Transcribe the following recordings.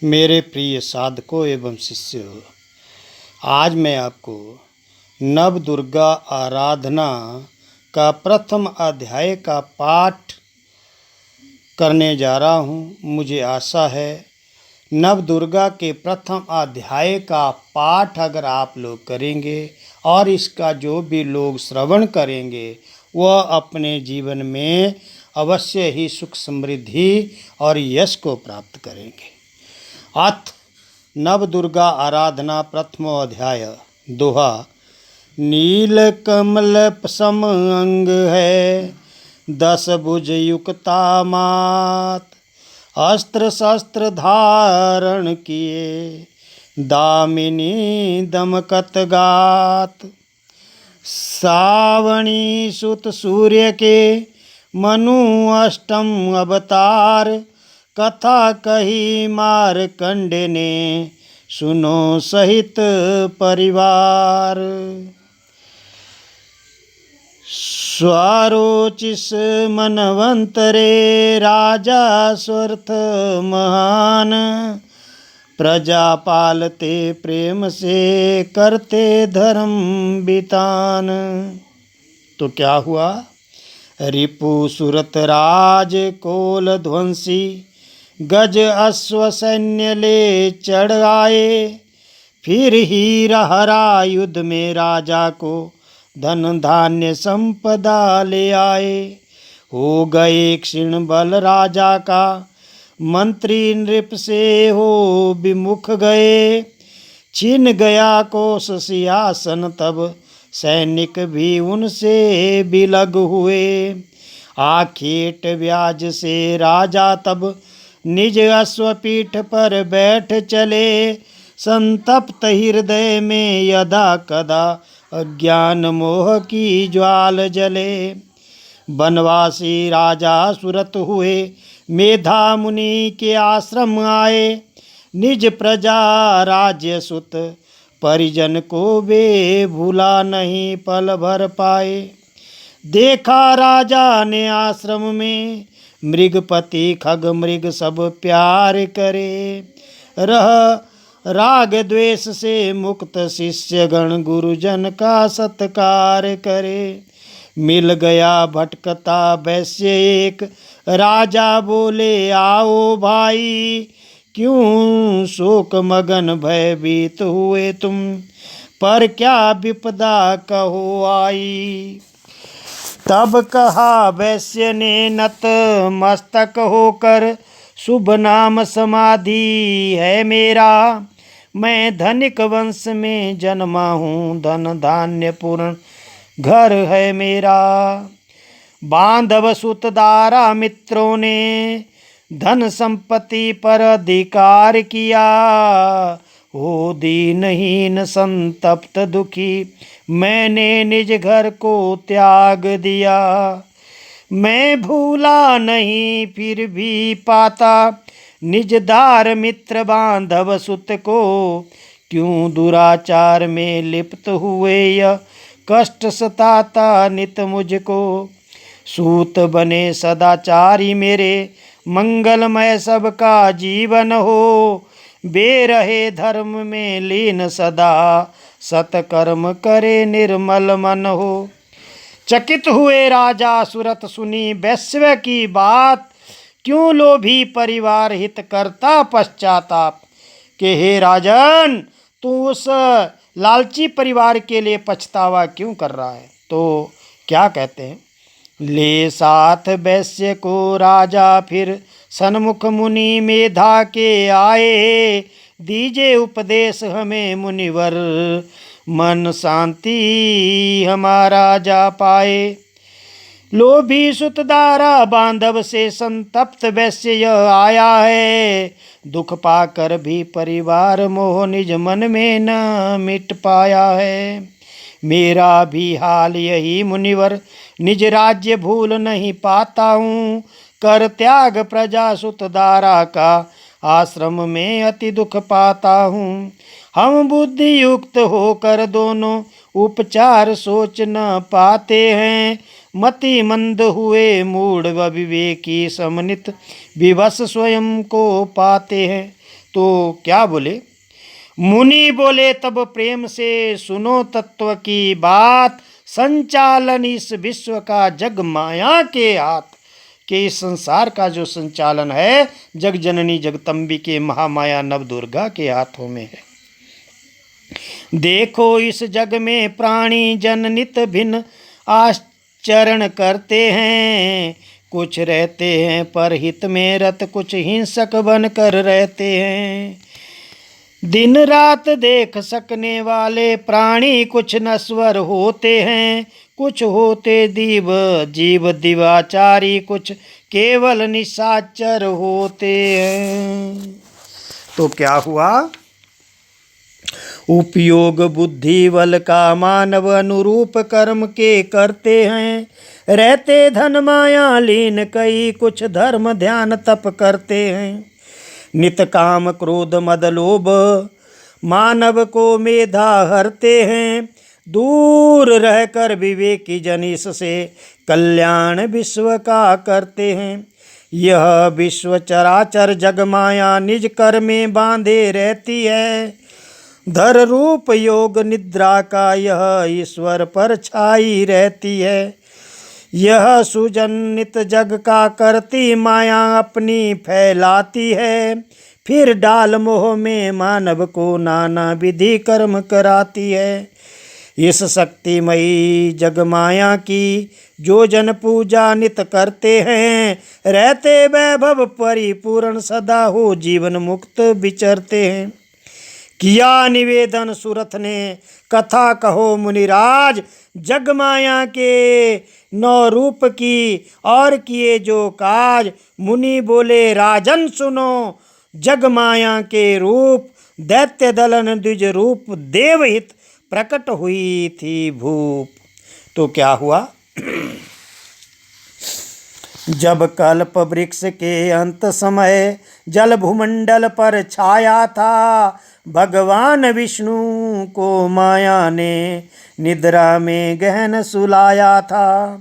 मेरे प्रिय साधकों एवं शिष्यों, आज मैं आपको नव दुर्गा आराधना का प्रथम अध्याय का पाठ करने जा रहा हूँ। मुझे आशा है नव दुर्गा के प्रथम अध्याय का पाठ अगर आप लोग करेंगे और इसका जो भी लोग श्रवण करेंगे वह अपने जीवन में अवश्य ही सुख समृद्धि और यश को प्राप्त करेंगे। अथ नव दुर्गा आराधना प्रथमो अध्याय। दोहा। नील कमल सम अंग है, 10 भुज युक्ता मात, अस्त्र शस्त्र धारण किए, दामिनी दमकत गात। सावणी सुत सूर्य के, मनु अष्टम अवतार, कथा कही मारकंड ने, सुनो सहित परिवार। स्वारोचिस मनवंतरे, राजा स्वर्थ महान, प्रजा पालते प्रेम से, करते धर्म वितान। तो क्या हुआ? रिपु सुरत राज कोल ध्वंसी, गज अश्व सैन्य ले चढ़ आए। फिर ही हरा युद्ध में राजा को, धन धान्य संपदा ले आए। हो गए क्षीण बल राजा का, मंत्री नृप से हो विमुख गए। छीन गया कोश सिंहासन तब, सैनिक भी उनसे बिलग हुए। आखेट व्याज से राजा तब, निज अश्वपीठ पर बैठ चले। संतप्त हृदय में यदा कदा, अज्ञान मोह की ज्वाल जले। बनवासी राजा सुरत हुए, मेधा मुनि के आश्रम आए। निज प्रजा राज्य सुत, परिजन को वे भूला नहीं पल भर पाए। देखा राजा ने आश्रम में, मृगपति खग मृग सब प्यार करे। रह राग द्वेष से मुक्त शिष्य गण, गुरुजन का सत्कार करे। मिल गया भटकता वैश्य एक, राजा बोले आओ भाई। क्यों शोक मगन भयभीत हुए तुम, पर क्या विपदा कहो आई। तब कहा वैश्य ने नत मस्तक होकर, शुभ नाम समाधि है मेरा। मैं धनिक वंश में जन्मा हूँ, धन धान्य पूर्ण घर है मेरा। बांधव सुत दारा मित्रों ने, धन संपत्ति पर अधिकार किया। हो दीनहीन संतप्त दुखी, मैंने निज घर को त्याग दिया। मैं भूला नहीं फिर भी पाता, निज दार मित्र बांधव सुत को। क्यों दुराचार में लिप्त हुए, यह कष्ट सताता नित मुझको। सूत बने सदाचारी मेरे, मंगलमय सबका जीवन हो। वे रहे धर्म में लीन सदा, सतकर्म करे निर्मल मन हो। चकित हुए राजा सुरत सुनी वैश्य की बात, क्यों लोभी परिवार हित करता पश्चाताप। कि हे राजन, तू उस लालची परिवार के लिए पछतावा क्यों कर रहा है। तो क्या कहते हैं? ले साथ वैश्य को राजा फिर, सन्मुख मुनि मेधा के आए। दीजे उपदेश हमें मुनिवर, मन शांति हमारा जा पाए। लोभी सुत दारा बांधव से, संतप्त वैश्य यह आया है। दुख पाकर भी परिवार मोह, निज मन में न मिट पाया है। मेरा भी हाल यही मुनिवर, निज राज्य भूल नहीं पाता हूँ। कर त्याग प्रजा सुत दारा का, आश्रम में अति दुख पाता हूँ। हम बुद्धि युक्त होकर दोनों, उपचार सोच न पाते हैं। मति मंद हुए मूढ़ व विवेकी, समनित विवश स्वयं को पाते हैं। तो क्या बोले, मुनि बोले तब प्रेम से सुनो तत्व की बात, संचालन इस विश्व का जग माया के हाथ, कि इस संसार का जो संचालन है जग जननी जगदम्बिके महामाया नव दुर्गा के हाथों में है। देखो इस जग में प्राणी जन नित भिन्न आचरण करते हैं, कुछ रहते हैं परहित में रत, कुछ हिंसक बन कर रहते हैं। दिन रात देख सकने वाले प्राणी कुछ नश्वर होते हैं, कुछ होते जीव दिवाचारी, कुछ केवल निशाचर होते हैं। तो क्या हुआ, उपयोग बुद्धि बल का मानव अनुरूप कर्म के करते हैं, रहते धन माया लीन कई, कुछ धर्म ध्यान तप करते हैं। नित काम क्रोध मद लोभ मानव को मेधा हरते हैं, दूर रहकर विवेकी जन इससे कल्याण विश्व का करते हैं। यह विश्व चराचर जग माया निज कर में बांधे रहती है, धर रूप योग निद्रा का यह ईश्वर पर छाई रहती है। यह सुजनित जग का करती माया अपनी फैलाती है, फिर डाल मोह में मानव को नाना विधि कर्म कराती है। इस शक्तिमयी जग माया की जो जन पूजा नित करते हैं, रहते वैभव परिपूर्ण सदा हो जीवन मुक्त विचरते हैं। किया निवेदन सुरथ ने कथा कहो मुनिराज, जग माया के 9 रूप की और किए जो काज। मुनि बोले राजन सुनो, जग माया के रूप दैत्य दलन द्विज रूप, देवहित प्रकट हुई थी भूप। तो क्या हुआ, जब कल्प वृक्ष के अंत समय जल भूमंडल पर छाया था, भगवान विष्णु को माया ने निद्रा में गहन सुलाया था।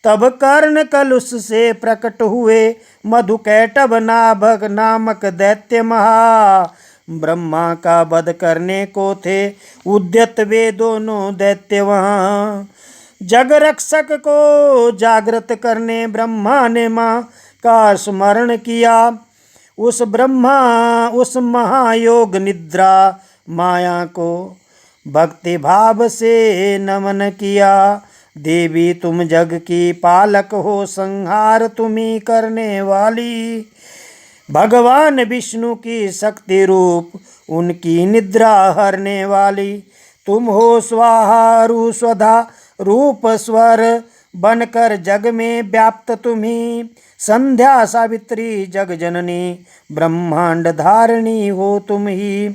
तब कर्ण कलुष से प्रकट हुए मधुकैटभ नाभग नामक दैत्य महा, ब्रह्मा का वध करने को थे उद्यत वे दोनों दैत्य वहाँ। जग रक्षक को जागृत करने ब्रह्मा ने माँ का स्मरण किया, उस महायोग निद्रा माया को भक्ति भाव से नमन किया। देवी तुम जग की पालक हो, संहार तुम्ही करने वाली, भगवान विष्णु की शक्ति रूप उनकी निद्रा हरने वाली। तुम हो स्वाहा स्वधा रूप स्वर बनकर जग में व्याप्त तुम्ही, संध्या सावित्री जग जननी ब्रह्मांड धारणी हो तुम ही।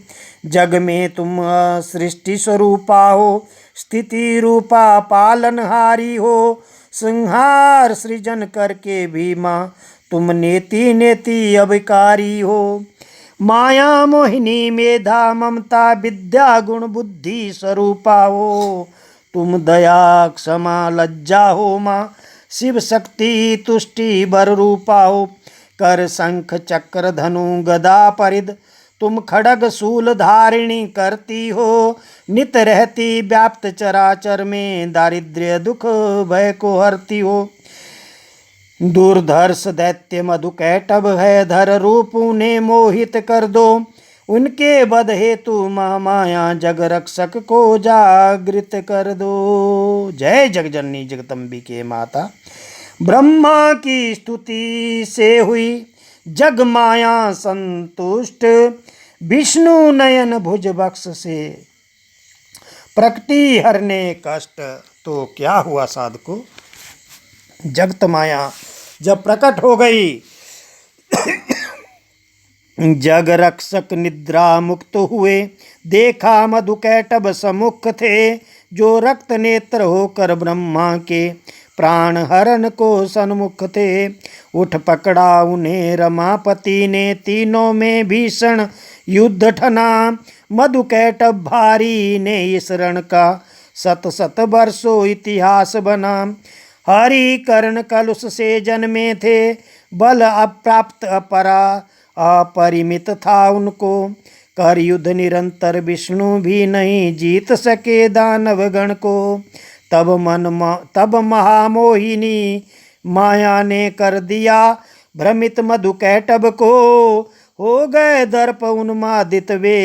जग में तुम सृष्टि स्वरूपा हो, स्थिति रूपा पालनहारी हो, संहार सृजन करके भी माँ तुम नेति नेति अभिकारी हो। माया मोहिनी मेधा ममता विद्या गुण बुद्धि स्वरूपा हो, तुम दया क्षमा लज्जा हो माँ, शिव शक्ति तुष्टि बर रूपा हो। कर शंख चक्र धनु गदा परिद तुम खड़ग शूल धारिणी करती हो, नित रहती व्याप्त चराचर में दारिद्र्य दुख भय को हरती हो। दुर्धर्ष दैत्य मधुकैटभ है धर रूप उन्हें मोहित कर दो, उनके वध हेतु महामाया जग रक्षक को जागृत कर दो। जय जगजननी जगदम्बिके माता। ब्रह्मा की स्तुति से हुई जग माया संतुष्ट, विष्णु नयन भुज बक्ष से प्रकटी हरने कष्ट। तो क्या हुआ साधको, जगत माया जब प्रकट हो गई, जग रक्षक निद्रा मुक्त हुए, देखा मधुकैटभ सम्मुख थे, जो रक्त नेत्र होकर ब्रह्मा के प्राण हरण को सन्मुख थे। उठ पकड़ा उन्हें रमापति ने, तीनों में भीषण युद्ध ठना। मधुकैटभ भारी ने इस रण का सत सत वर्षों इतिहास बना। हरि कर्ण कलुष से जन्मे थे, बल अप्राप्त अपरा अपरिमित था उनको। कर युद्ध निरंतर विष्णु भी नहीं जीत सके दानव गण को। तब महामोहिनी माया ने कर दिया भ्रमित मधुकैटभ को। हो गए दर्प उन्मादित वे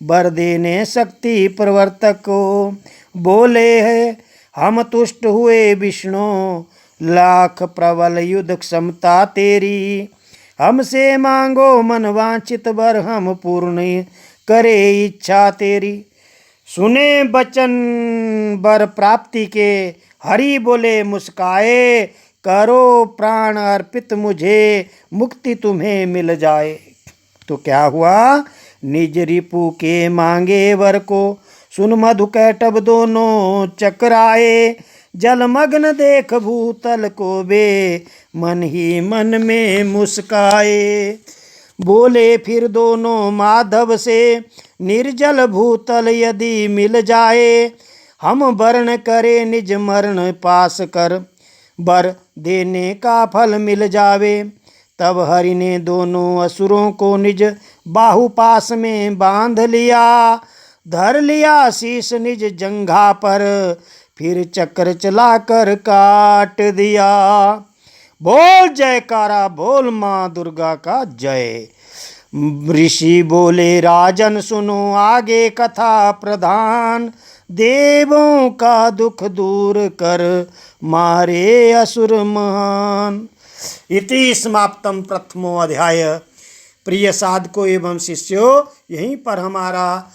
वर देने शक्ति प्रवर्तक को। बोले है हम तुष्ट हुए विष्णु लाख प्रबल युद्ध क्षमता तेरी। हमसे मांगो मन वांछित वर हम पूर्ण करे इच्छा तेरी। सुने बचन वर प्राप्ति के हरि बोले मुस्काए। करो प्राण अर्पित मुझे मुक्ति तुम्हें मिल जाए। तो क्या हुआ, निज रिपु के मांगे वर को सुन मधुकैटभ दोनों चकराए। जलमग्न देख भूतल को वे मन ही मन में मुस्काए। बोले फिर दोनों माधव से निर्जल भूतल यदि मिल जाए। हम वर्ण करे निज मरण पास कर वर देने का फल मिल जावे। तब हरि ने दोनों असुरों को निज बाहुपास में बांध लिया। धर लिया शीश निज जंघा पर फिर चक्र चलाकर काट दिया। बोल जयकारा बोल माँ दुर्गा का जय। ऋषि बोले राजन सुनो आगे कथा प्रधान। देवों का दुख दूर कर मारे असुर महान। इति समाप्तम प्रथमो अध्याय। प्रिय साधकों एवं शिष्यों, यहीं पर हमारा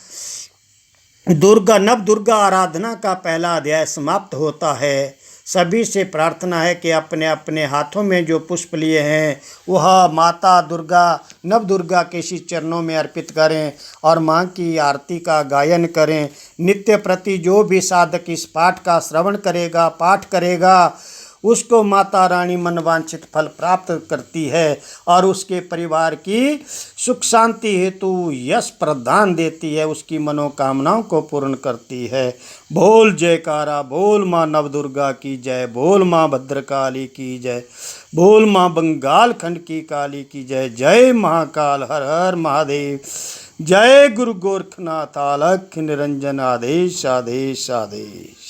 नव दुर्गा आराधना का पहला अध्याय समाप्त होता है। सभी से प्रार्थना है कि अपने अपने हाथों में जो पुष्प लिए हैं वह माता दुर्गा नव दुर्गा के श्री चरणों में अर्पित करें और माँ की आरती का गायन करें। नित्य प्रति जो भी साधक इस पाठ का श्रवण करेगा, पाठ करेगा, उसको माता रानी मनवांछित फल प्राप्त करती है और उसके परिवार की सुख शांति हेतु यश प्रदान देती है, उसकी मनोकामनाओं को पूर्ण करती है। बोल जयकारा बोल माँ नवदुर्गा की जय। बोल माँ भद्रकाली की जय। बोल माँ बंगाल खंड की काली की जय। जय महाकाल हर हर महादेव। जय गुरु गोरखनाथ अलख निरंजन आदेश आदेश आदेश।